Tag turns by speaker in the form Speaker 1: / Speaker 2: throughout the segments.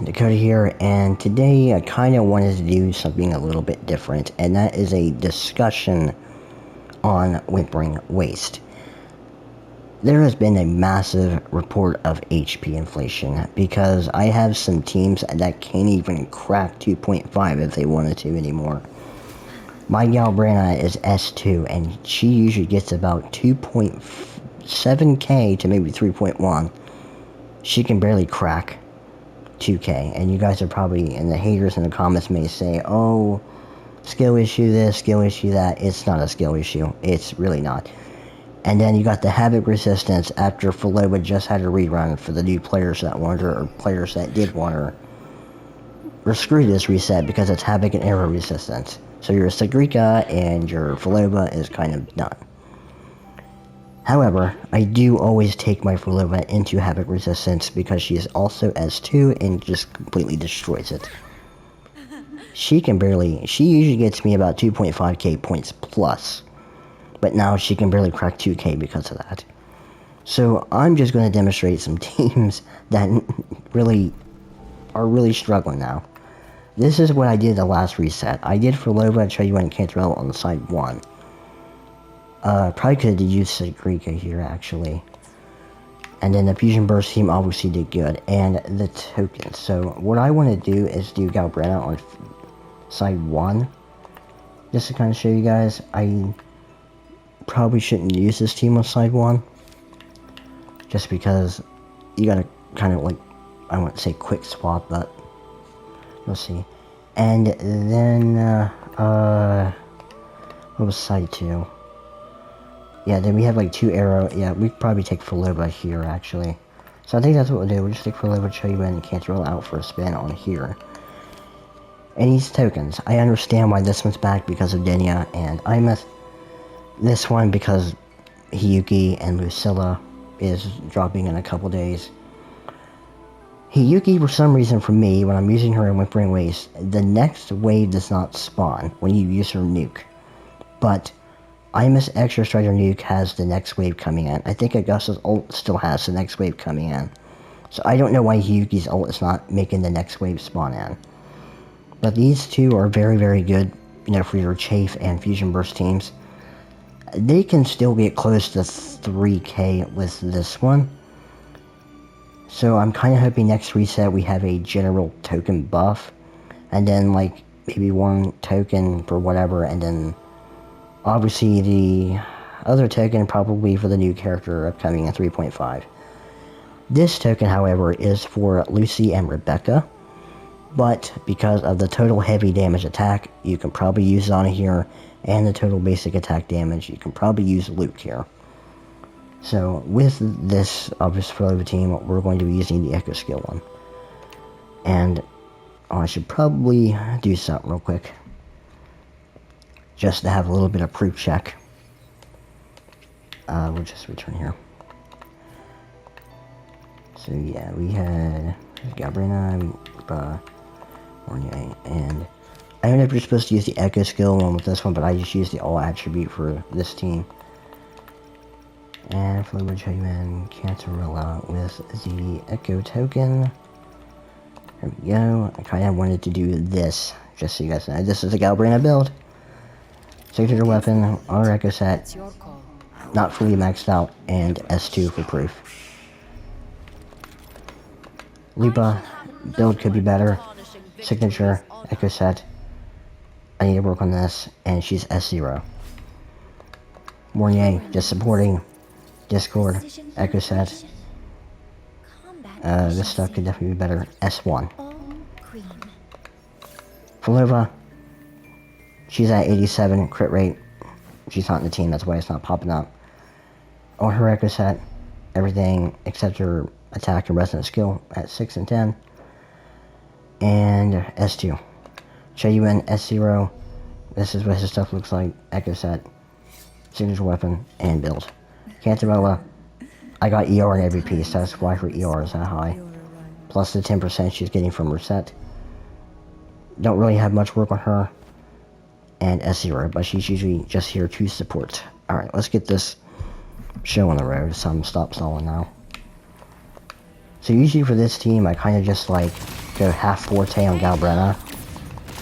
Speaker 1: Dakota here, and today I kind of wanted to do something a little bit different, and that is a discussion on whimpering waste. There has been a massive report of HP inflation because I have some teams that can't even crack 2.5 if they wanted to anymore. My gal Brianna is S2, and she usually gets about 2.7k to maybe 3.1. She can barely crack 2k, and you guys are probably, and the haters in the comments may say, oh, skill issue this, skill issue that. It's not a skill issue. It's really not. And then you got the Havoc resistance after Faloba just had a rerun for the new players that wanted her, or players that did want her. Or screw this reset because it's Havoc and arrow resistance. So your Sagrika and your Faloba is kind of done. However, I do always take my Faloba into Havoc resistance because she is also S2 and just completely destroys it. She usually gets me about 2.5k points plus. But now she can barely crack 2k because of that. So I'm just going to demonstrate some teams that are really struggling now. This is what I did the last reset. I did for Lova, Choyuan, and Cantrell on side 1. Probably could have used Sagrika here actually. And then the Fusion Burst team obviously did good. And the tokens. So what I want to do is do Galbretta on side 1. Just to kind of show you guys. I probably shouldn't use this team on side 1. Just because you gotta kind of like, I wouldn't say quick swap, but we'll see. And then, what was side 2? Yeah, then we have like 2 arrow. Yeah, we could probably take Faloba here actually. So I think that's what we'll do. We'll just take Faloba, Choyuan, and Cantrell out for a spin on here. And these tokens, I understand why this one's back because of Denia, and this one because Hiyuki and Lucilla is dropping in a couple days. Hiyuki, for some reason for me, when I'm using her in Whimpering Waste, the next wave does not spawn when you use her nuke. But Imus Extra Strider nuke has the next wave coming in. I think Augusta's ult still has the next wave coming in. So I don't know why Hiyuki's ult is not making the next wave spawn in. But these two are very, very good, you know, for your Chafe and Fusion Burst teams. They can still get close to 3k with this one. So I'm kind of hoping next reset we have a general token buff. And then like maybe 1 token for whatever. And then obviously the other token probably for the new character upcoming in 3.5. This token, however, is for Lucy and Rebecca. But because of the total heavy damage attack, you can probably use it on here. And the total basic attack damage, you can probably use Luke here. So with this obvious Faloba team, we're going to be using the Echo skill one. And I should probably do something real quick. Just to have a little bit of proof check. We'll just return here. So yeah, we had Gabriana, and I don't know if you're supposed to use the Echo skill one with this one, but I just used the all attribute for this team. And Flavor Choyuan Cantarella with the Echo token. There we go. I kind of wanted to do this, just so you guys know. This is a Galbrina build. Signature weapon, our Echo set, not fully maxed out, and S2 for proof. Lipa, build could be better. Signature, Echo set. I need to work on this, and she's S0. Mornier, just supporting. Discord, Echo set. This stuff could definitely be better. S1. Falova, she's at 87 crit rate. She's not in the team, that's why it's not popping up. On her Echo set, everything except her attack and resonant skill at 6 and 10. And S2. Choyuan S0. This is what his stuff looks like. Echo set, signature weapon, and build. Cantarella, I got ER in every piece. That's why her ER is that high. Plus the 10% she's getting from her set. Don't really have much work on her. And S0, but she's usually just here to support. Alright, let's get this show on the road. So I'm stop stalling now. So usually for this team, I kind of just like go half forte on Galbretta.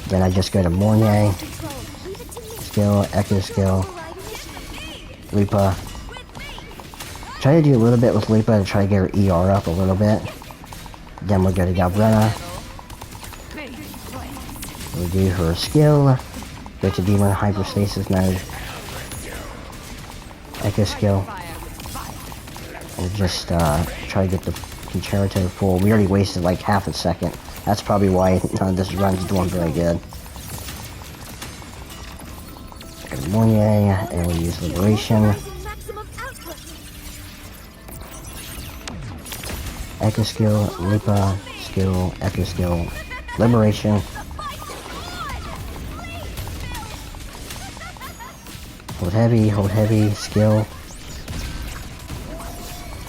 Speaker 1: Then I just go to Mornier, skill, Echo skill, Lupa. Try to do a little bit with Lupa to try to get her ER up a little bit. Then we'll go to Galbretta. We'll do her skill, go to Demon Hyperstasis mode, Echo skill, and just try to get the Concerto full. We already wasted like half a second. That's probably why none of this run's doing very good. Good morning, and we'll use Liberation. Echo skill, Lupa, skill, Echo skill, Liberation. Hold heavy, skill.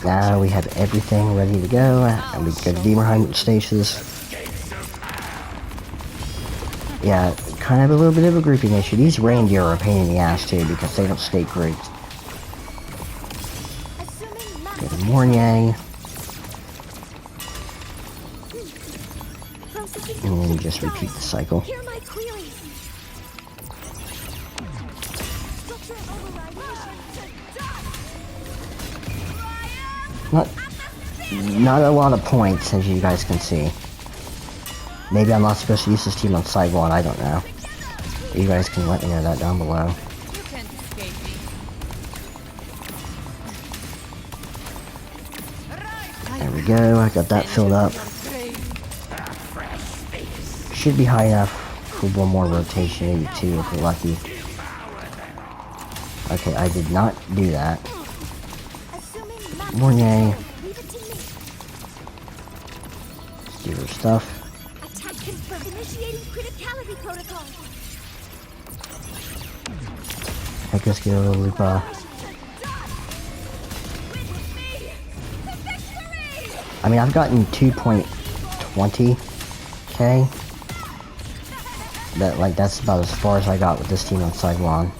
Speaker 1: Now we have everything ready to go, and we go to Demon Stasis. Yeah, kind of a little bit of a grouping issue. These reindeer are a pain in the ass too, because they don't stay grouped. Go to Mornier. And then just repeat the cycle. Not a lot of points, as you guys can see. Maybe I'm not supposed to use this team on side 1, I don't know. You guys can let me know that down below. There we go, I got that filled up. Should be high enough for one more rotation, maybe 2 if we're lucky. Okay, I did not do that. Mornier. Let's do her stuff. Echo skill, Lupa. I mean, I've gotten 2.20k. That's about as far as I got with this team on side 1.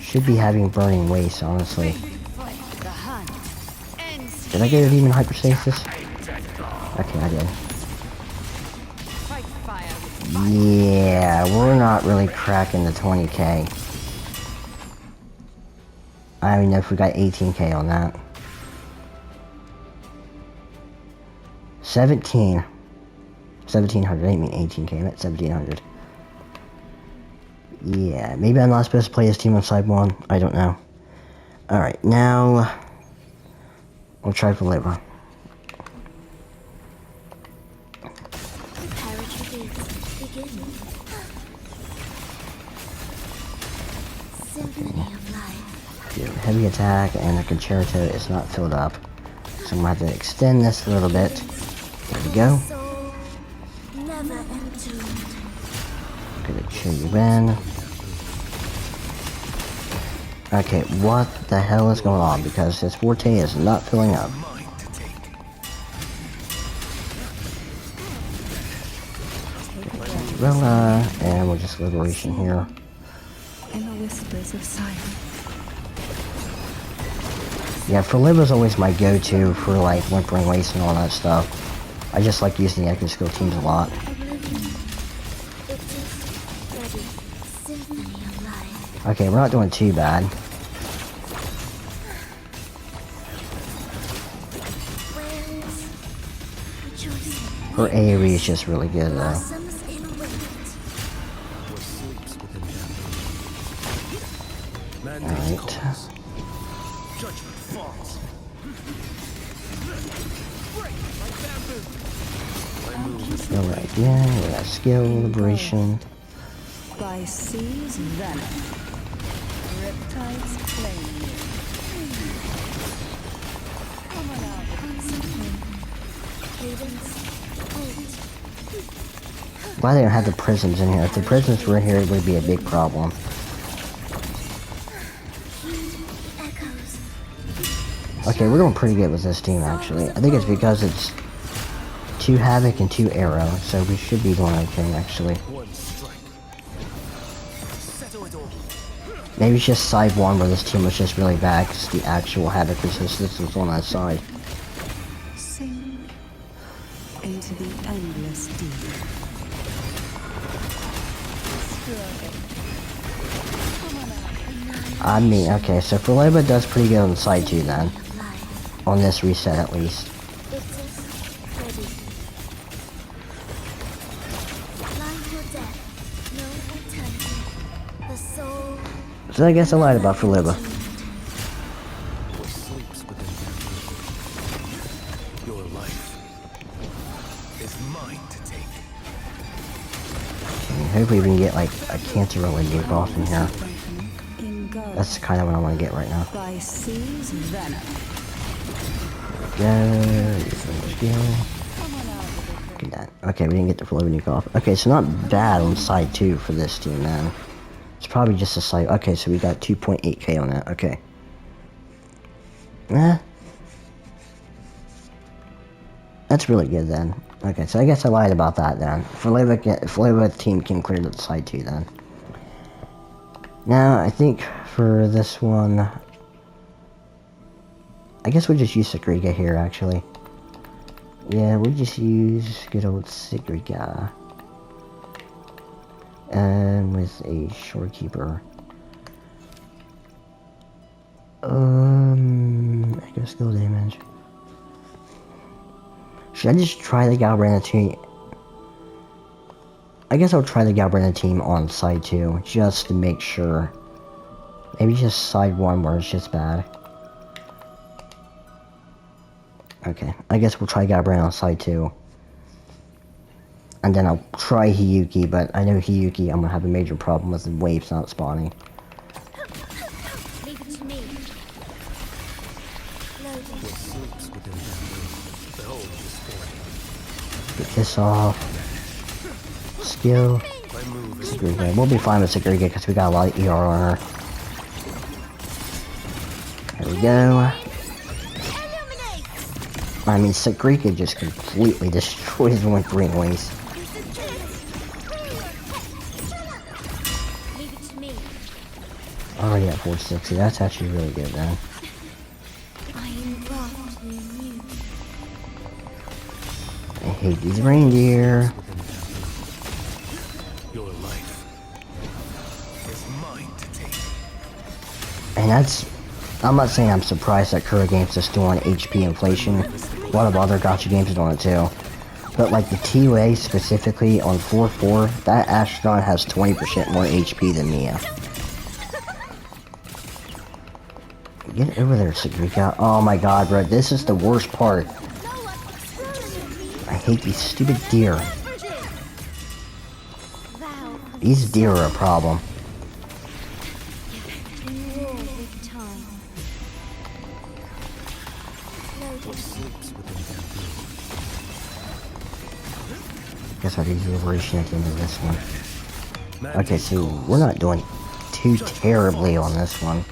Speaker 1: Should be having Burning Waste, honestly. Did I get a Demon Hyperstasis? Okay, I did. Yeah, we're not really cracking the 20k. I don't even know if we got 18k on that. 1700. I didn't mean 18k, I meant 1700. Yeah, maybe I'm not supposed to play this team on side 1. I don't know. Alright, now we'll try for Libra. Heavy attack, and the Concerto is not filled up. So I'm going to have to extend this a little bit. There we go. Gonna show you in. Okay, what the hell is going on? Because this Forte is not filling up. And we'll just Liberation here.
Speaker 2: In the whispers of silence.
Speaker 1: Yeah, for Libra's always my go-to for like Whimpering Waste and all that stuff. I just like using the Echo skill teams a lot. Okay, we're not doing too bad. Her AoE is just really good though. Alright. Alright, yeah, we got skill, Liberation.
Speaker 2: By seas venom. Riptides flame.
Speaker 1: Why they don't have the prisms in here? If the prisms were in here, it would be a big problem. Okay, we're doing pretty good with this team actually. I think it's because it's 2 Havoc and 2 Arrow, so we should be doing okay actually. Maybe it's just side 1 where this team was just really bad because the actual Havoc resistance was on that side.
Speaker 2: Sing into the endless deep.
Speaker 1: I mean, okay, so Philippa does pretty good on side 2 then. On this reset at least. So I guess I lied about Philippa.
Speaker 3: Your life is mine to take.
Speaker 1: Hopefully we can get like a cancer related off in here. That's kind of what I want to get right now.
Speaker 2: By Sea's venom.
Speaker 1: Get that. Okay, we didn't get the flow nuke off. Okay, so not bad on side 2 for this team, man. It's probably just a side. Okay, so we got 2.8k on that. Okay. That's really good then. Okay, so I guess I lied about that then. Philippa team can clear the side 2 then. Now, I think for this one, I guess we'll just use Sigriga here, actually. Yeah, we'll just use good old Sigriga. And with a shorekeeper. I guess skill damage. Should I just try the Galbrana team? I guess I'll try the Galbrana team on side 2, just to make sure. Maybe just side 1 where it's just bad. Okay, I guess we'll try Galbrana on side 2. And then I'll try Hiyuki, but I know Hiyuki, I'm gonna have a major problem with the waves not spawning.
Speaker 4: Leave it to me.
Speaker 1: Get this off. Skill. Sigriga. We'll be fine with Sigriga because we got a lot of ER on her. There we go. I mean, Sigriga just completely destroys Wuthering Waste. Already at 460. That's actually really good, man. I hate these reindeer.
Speaker 3: Your life is mine to take.
Speaker 1: And that's, I'm not saying I'm surprised that Kura Games is still on HP inflation. A lot of other gacha games are doing it too. But like the TUA specifically on 4-4, that astronaut has 20% more HP than Mia. Get over there, Sigriga. Oh my god, bro, this is the worst part. I hate these stupid deer. These deer are a problem. Guess I'll use Liberation at the end of this one. Okay, so we're not doing too terribly on this one.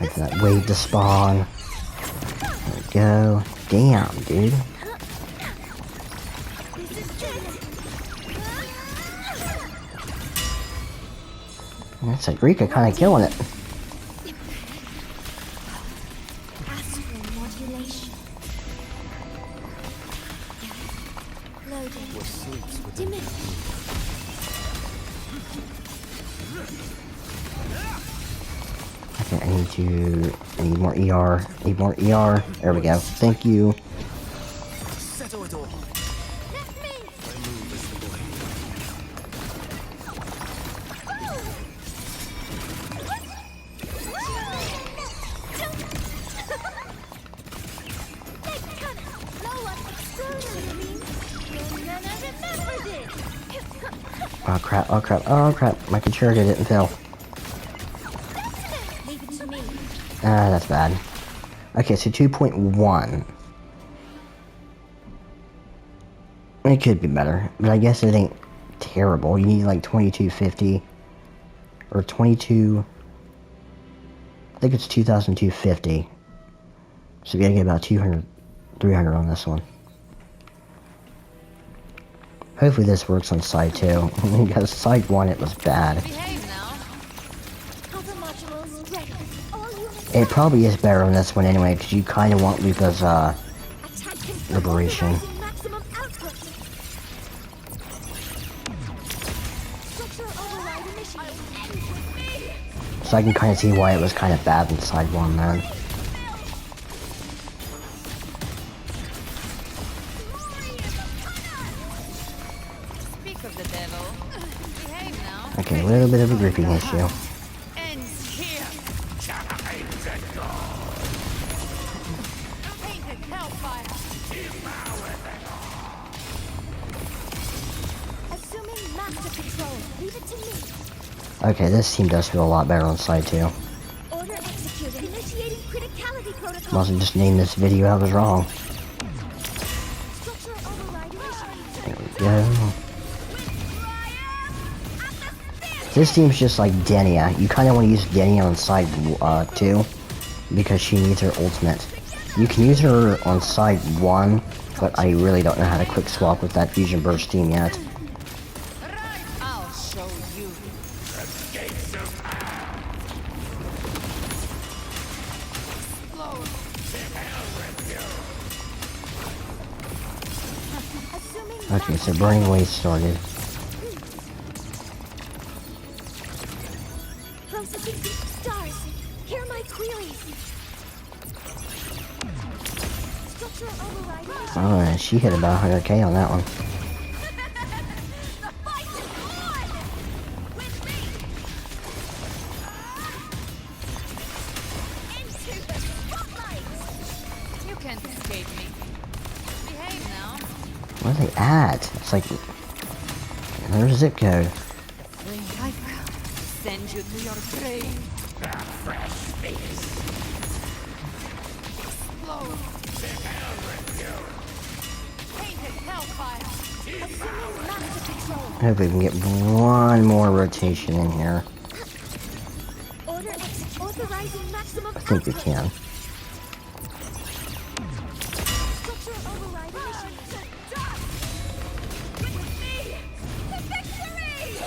Speaker 1: Wait for that wave to spawn. There we go. Damn, dude. That's like Rika kind of killing it. Okay, I need more ER. Need more ER. There we go. Thank you.
Speaker 3: Settle it all.
Speaker 1: Oh crap, oh crap, oh crap. My concerto didn't fail. Ah, that's bad. Okay, so 2.1. It could be better, but I guess it ain't terrible. You need like 2250 or 22. I think it's 2250. So we gotta get about 200, 300 on this one. Hopefully this works on side 2, because side 1 it was bad.
Speaker 4: Behave now. How much will Levels ready. All units
Speaker 1: It probably is better on this one anyway, because you kind of want Luca's
Speaker 4: attack confirmed.
Speaker 1: liberation.
Speaker 4: Authorizing maximum output. Structural override initiated.
Speaker 1: So I can kind of see why it was kind of bad inside one then.
Speaker 2: Speak of the devil. Behave now.
Speaker 1: Okay, a little bit of a gripping issue.
Speaker 2: Ends here. Painted hellfire.
Speaker 4: Assuming master control. Leave it to me.
Speaker 1: Okay, this team does feel a lot better on side 2.
Speaker 4: Order executed. Initiating criticality protocol.
Speaker 1: Must have just named this video I was wrong.
Speaker 4: Structural override initiated.
Speaker 1: There we go. This team's just like Denia. You kind of want to use Denia on side 2 because she needs her ultimate. You can use her on side 1, but I really don't know how to quick swap with that fusion burst team yet.
Speaker 2: I'll show you.
Speaker 4: Assuming
Speaker 1: Okay, so Burning Wave started.
Speaker 4: processing stars. Hear my queries. Structural override initiated.
Speaker 1: Oh, and she hit about 100k on that one.
Speaker 4: The fight is on! With me! Into the spotlight!
Speaker 2: You can't escape me. Behave now.
Speaker 1: Where are they at? It's like... There's zip code.
Speaker 2: I send you to your grave. Explode. Painted hellfire.
Speaker 4: Assuming master control.
Speaker 1: Hopefully we can get one more rotation in here.
Speaker 4: Order authorizing maximum
Speaker 1: I think we
Speaker 4: output.
Speaker 1: can.
Speaker 4: Structural override initiated. With me! To victory!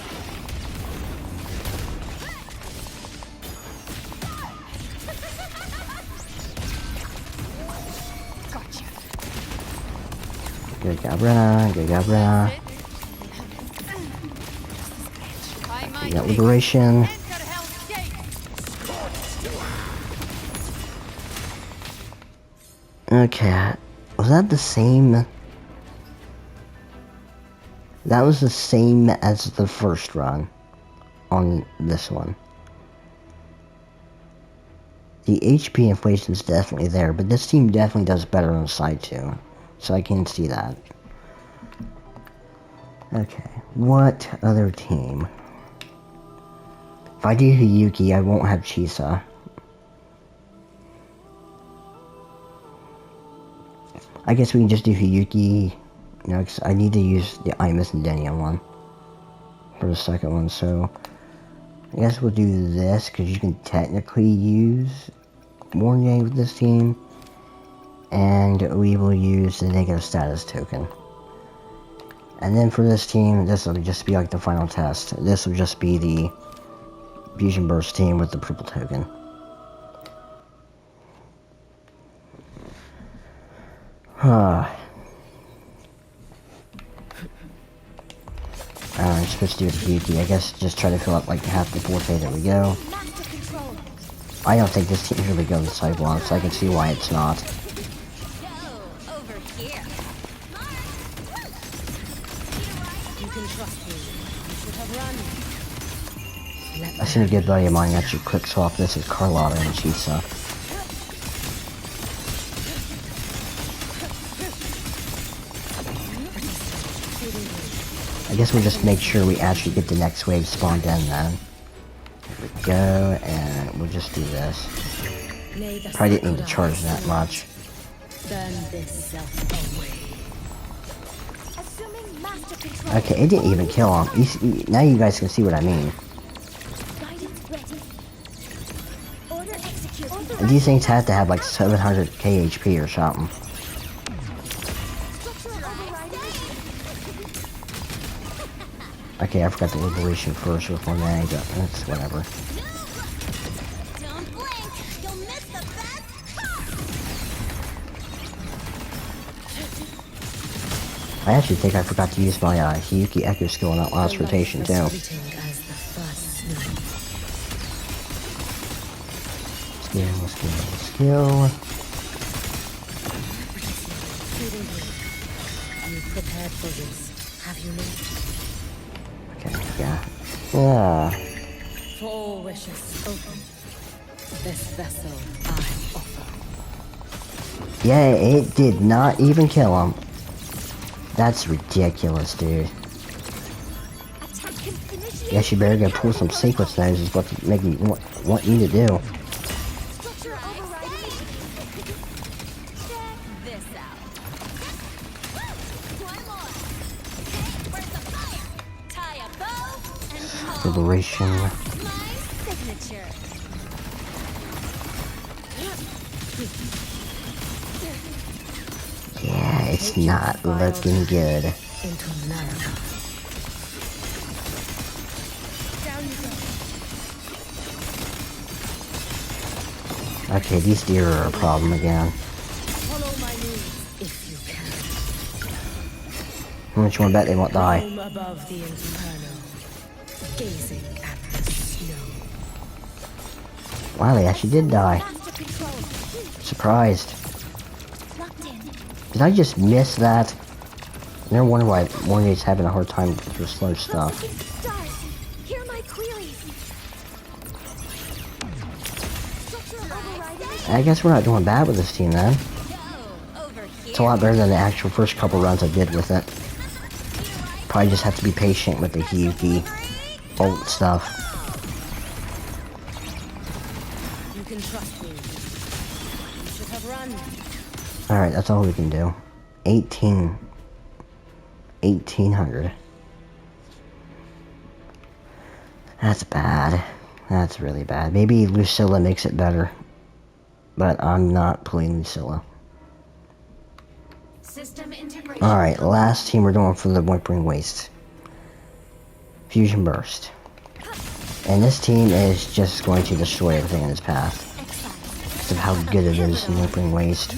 Speaker 2: Gotcha.
Speaker 1: Good job, Brenna. Good job, Brenna.
Speaker 2: By my
Speaker 1: We got
Speaker 2: fingers.
Speaker 1: liberation.
Speaker 2: Enter Hell's Gate.
Speaker 1: Okay. Was that the same? That was the same as the first run on this one. The HP inflation is definitely there, but this team definitely does better on side 2. So I can see that. Okay. What other team? If I do Hiyuki, I won't have Chisa. I guess we can just do Hiyuki. You know, 'cause I need to use the Imus and Denia one for the second one, so I guess we'll do this because you can technically use Mornay with this team, and we will use the negative status token. And then for this team, this will just be like the final test. This will just be the Fusion Burst team with the purple token. I'm supposed to do it with Yuki. I guess just try to fill up like half the forte. There we go.
Speaker 4: Master control.
Speaker 1: I don't think this team's really good with side one, so I can see why it's not.
Speaker 4: Go over here.
Speaker 2: You can trust me. You should have run.
Speaker 1: I seen a good buddy of mine actually quick swap this with Carlotta and Chisa. I guess we'll just make sure we actually get the next wave spawned in then. There we go, and we'll just do this. Probably didn't need to charge that much.
Speaker 2: Burn this self away.
Speaker 4: Assuming master control.
Speaker 1: Okay, it didn't even kill him. Now you guys can see what I mean.
Speaker 4: Guidance ready. Order executed.
Speaker 1: And these things have to have like 700k HP or something.
Speaker 4: Structural override initiated.
Speaker 1: Okay, I forgot the liberation first with one mag, but that's whatever. I actually think I forgot to use my Hiyuki Echo skill in that last rotation too. Skill.
Speaker 2: You've prepared for this, have you not?
Speaker 1: Okay, yeah. Yeah.
Speaker 2: For all wishes, open. This vessel I offer.
Speaker 1: Yeah, it did not even kill him. That's ridiculous, dude. Yeah, she better go pull some sequence knives is what to make me want you to do.
Speaker 4: Structure overriding. Check this out. One more. Okay, where's the fire? Tie a bow and call.
Speaker 1: Liberation.
Speaker 4: My signature.
Speaker 1: Yeah, it's not looking good.
Speaker 2: Into America.
Speaker 4: Down you go.
Speaker 1: Okay, these deer are a problem again.
Speaker 2: Follow my moves if you can.
Speaker 1: How much you want to bet they won't die?
Speaker 2: Roam above the inferno, gazing at the snow.
Speaker 1: Wow, they actually did die.
Speaker 4: Master control.
Speaker 1: Surprised.
Speaker 4: Locked in.
Speaker 1: Did I just miss that? I never wonder why Morning's having a hard time with her slow stuff.
Speaker 4: Looking stars. Hear my queries. Structure overriding.
Speaker 1: I guess we're not doing bad with this team then.
Speaker 4: Go over here.
Speaker 1: It's a lot better than the actual first couple runs I did with it. Probably just have to be patient with the Hiyuki ult stuff.
Speaker 2: You can trust me. You should have run.
Speaker 1: Alright, that's all we can do. 1800. That's bad. That's really bad. Maybe Lucilla makes it better. But I'm not pulling Lucilla.
Speaker 4: System integration.
Speaker 1: Alright, last team we're doing for the Whimpering Waste. Fusion Burst. And this team is just going to destroy everything in its path. Because of how good it is in Whimpering Waste.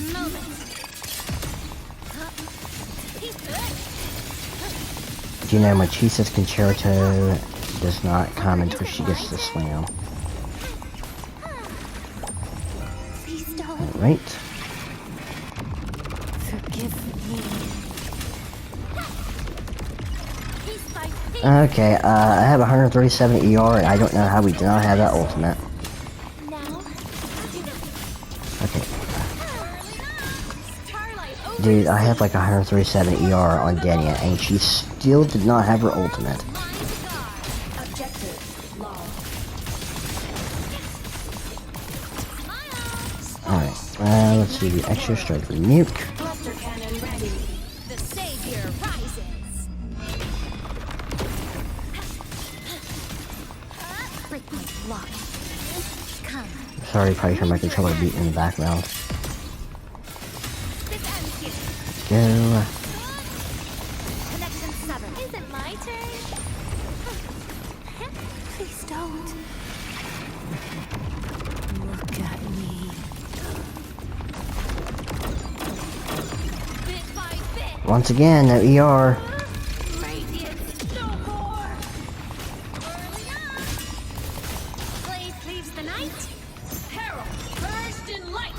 Speaker 1: Do you know Machisa's Concerto does not come until she gets the slam.
Speaker 4: Please don't.
Speaker 1: Alright.
Speaker 2: Forgive me.
Speaker 4: Piece by piece.
Speaker 1: Okay, I have 137 ER and I don't know how we do not have that ultimate.
Speaker 4: Now.
Speaker 1: Okay.
Speaker 4: Starlight over.
Speaker 1: Dude, I have like 137 ER on Denia and she still did not have her ultimate.
Speaker 4: Objective lost.
Speaker 1: Alright, let's do the extra strike for nuke.
Speaker 4: Cluster cannon ready. The savior rises. Break my lock. Come.
Speaker 1: Sorry, probably heard my controller beating in the background.
Speaker 4: This ends here.
Speaker 1: Go.
Speaker 4: Connection severed. Is it my turn? Please don't.
Speaker 2: Look at me.
Speaker 4: Bit by bit.
Speaker 1: Once again, no ER.
Speaker 4: Radiance no more. Early on. Blaze leaves the night. Herald burst in light.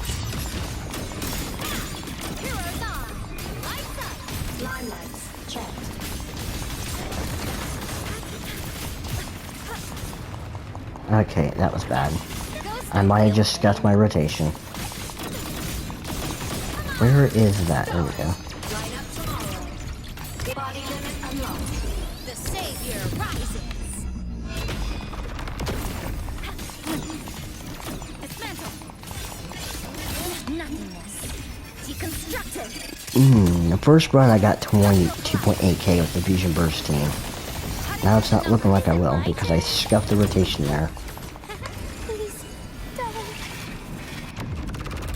Speaker 4: Heroes on. Lights up. Limelights checked.
Speaker 1: Okay, that was bad. I might have just got my rotation. Where is that? There we go.
Speaker 4: Line up tomorrow. Body limit unlocked. The savior rises. Dismantle. Nothingness. Deconstructed.
Speaker 1: The first run I got 22.8k with the Fusion Burst team. Now it's not looking like I will because I scuffed the rotation there.
Speaker 4: Please don't.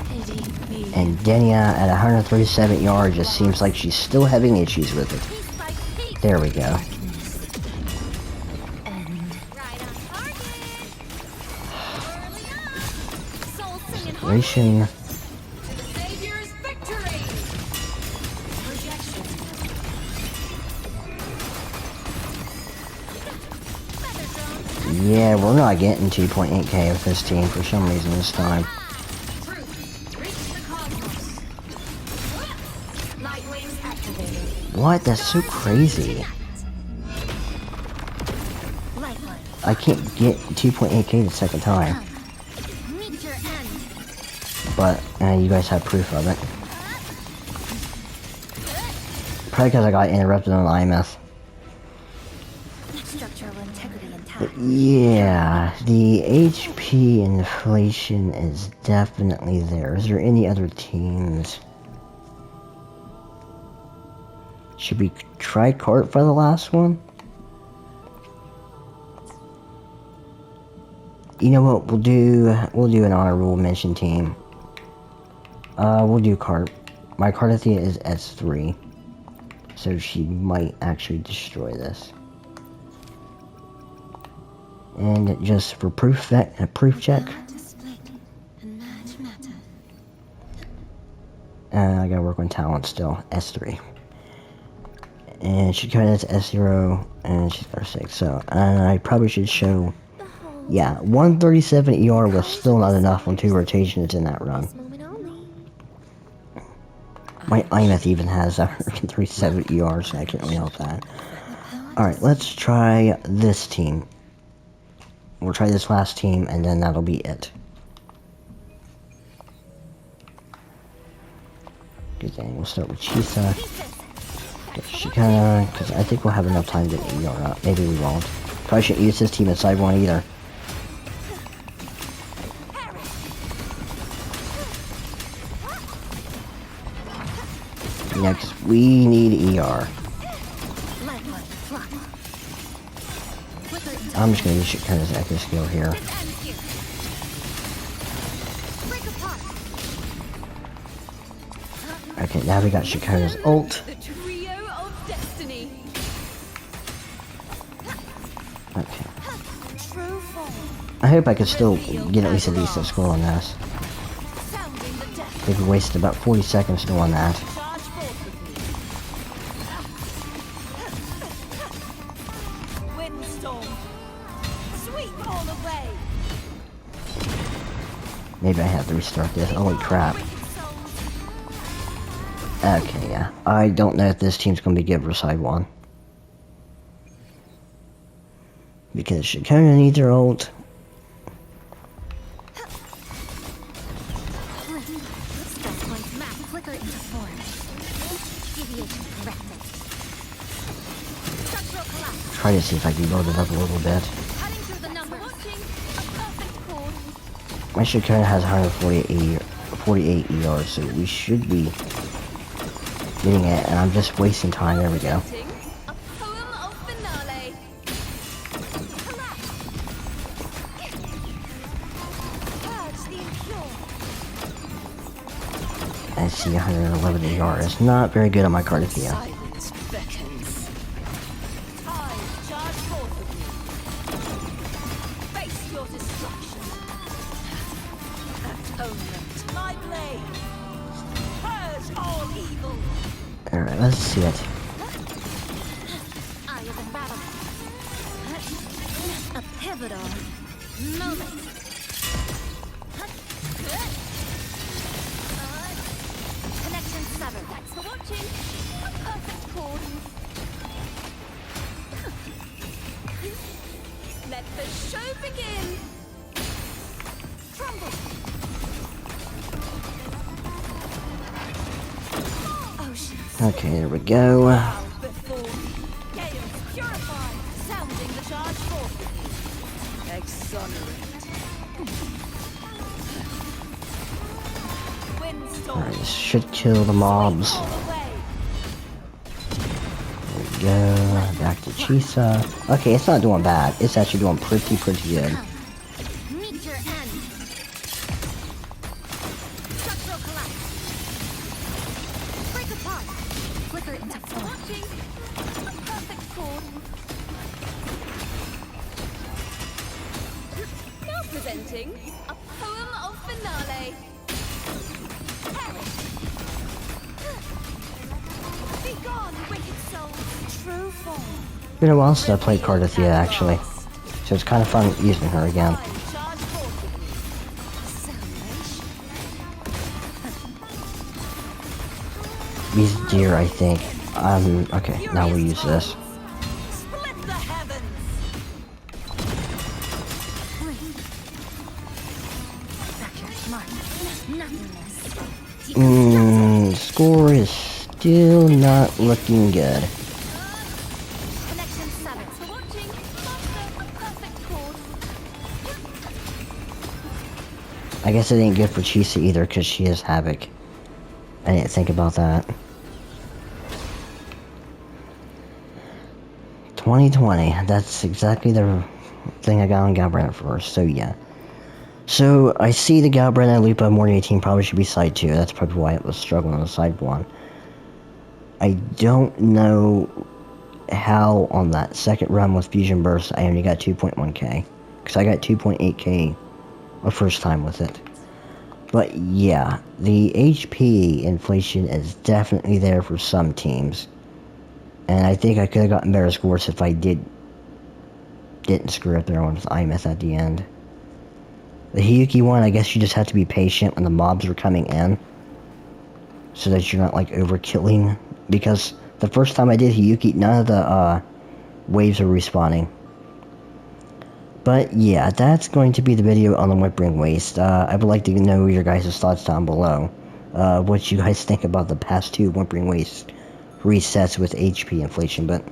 Speaker 2: Pity me.
Speaker 1: And Denia at 137 yards just seems like she's still having issues with it.
Speaker 4: Piece by piece.
Speaker 1: There we go.
Speaker 2: End.
Speaker 4: Right on target. Early on. Soul singing
Speaker 1: Ration.
Speaker 4: to the savior's victory. Projection.
Speaker 1: Yeah, we're not getting 2.8k with this team for some reason this time. What? That's so crazy. I can't get 2.8k the second time. But you guys have proof of it. Probably because I got interrupted on IMF. But yeah, the HP inflation is definitely there. Is there any other teams? Should we try Court for the last one? You know what? We'll do an honorable mention team. We'll do Cart. My Cardathea is S3, so she might actually destroy this. And just for proof check. I gotta work on talent still. S3. And she kind of has S0, and she's got 6. So I probably should show. Yeah, 137 ER was still not enough on 2 rotations in that run. My IMF even has 137 ER, so I can't really help that. Alright, let's try this team. We'll try this last team, and then that'll be it. Good thing. We'll start with Chisa. She kinda, because I think we'll have enough time to get ER up. Maybe we won't. Probably shouldn't use this team at side 1 either. Next, we need ER. I'm just gonna use Shikana's Echo skill here. Okay, now we got Shikana's ult. Okay. I hope I could still get at least a decent score on this. They've wasted about 40 seconds doing that. Maybe I have to restart this. Holy crap. Okay, yeah. I don't know if this team's gonna be good for side 1. Because Shikona needs her ult. Try to see if I can build it up a little bit. My Shikona has 148 ER, so we should be getting it, and I'm just wasting time. There we go. I see 111 ER. It's not very good on my Cardathea. Alright, let's see it.
Speaker 4: A pivotal moment. Connection severed. Thanks for watching. A perfect chord. Let the show begin. Crumble.
Speaker 1: Okay, there we go. Alright, this should kill the mobs. There we go. Back to Chisa. Okay, it's not doing bad. It's actually doing pretty good.
Speaker 4: Presenting a poem of finale. Be gone, wicked souls. True form.
Speaker 1: Been a while since I played Cardathea, actually. So it's kind of fun using her again.
Speaker 4: Charge forward.
Speaker 1: These deer, I think. Okay, now we use this.
Speaker 4: Split the heavens.
Speaker 1: Score is still not looking good.
Speaker 4: Connection 7. For watching. Master a perfect course.
Speaker 1: I guess it ain't good for Chisa either, because she is Havoc. I didn't think about that. 2020, that's exactly the thing I got on Galbrand first, so yeah. So, I see the Galbrand and Lupa Morning 18 probably should be side 2, that's probably why it was struggling on side 1. I don't know how on that second run with Fusion Burst I only got 2.1k, because I got 2.8k the first time with it. But yeah, the HP inflation is definitely there for some teams. And I think I could have gotten better scores if I didn't screw up there on with Imeth at the end. The Hiyuki one, I guess you just have to be patient when the mobs are coming in. So that you're not like overkilling. Because the first time I did Hiyuki, none of the waves are respawning. But yeah, that's going to be the video on the Whimpering Waste. I would like to know your guys' thoughts down below. What you guys think about the past 2 Whimpering Waste resets with HP inflation. But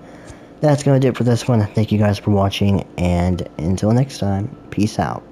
Speaker 1: that's going to do it for this one. Thank you guys for watching, and until next time, peace out.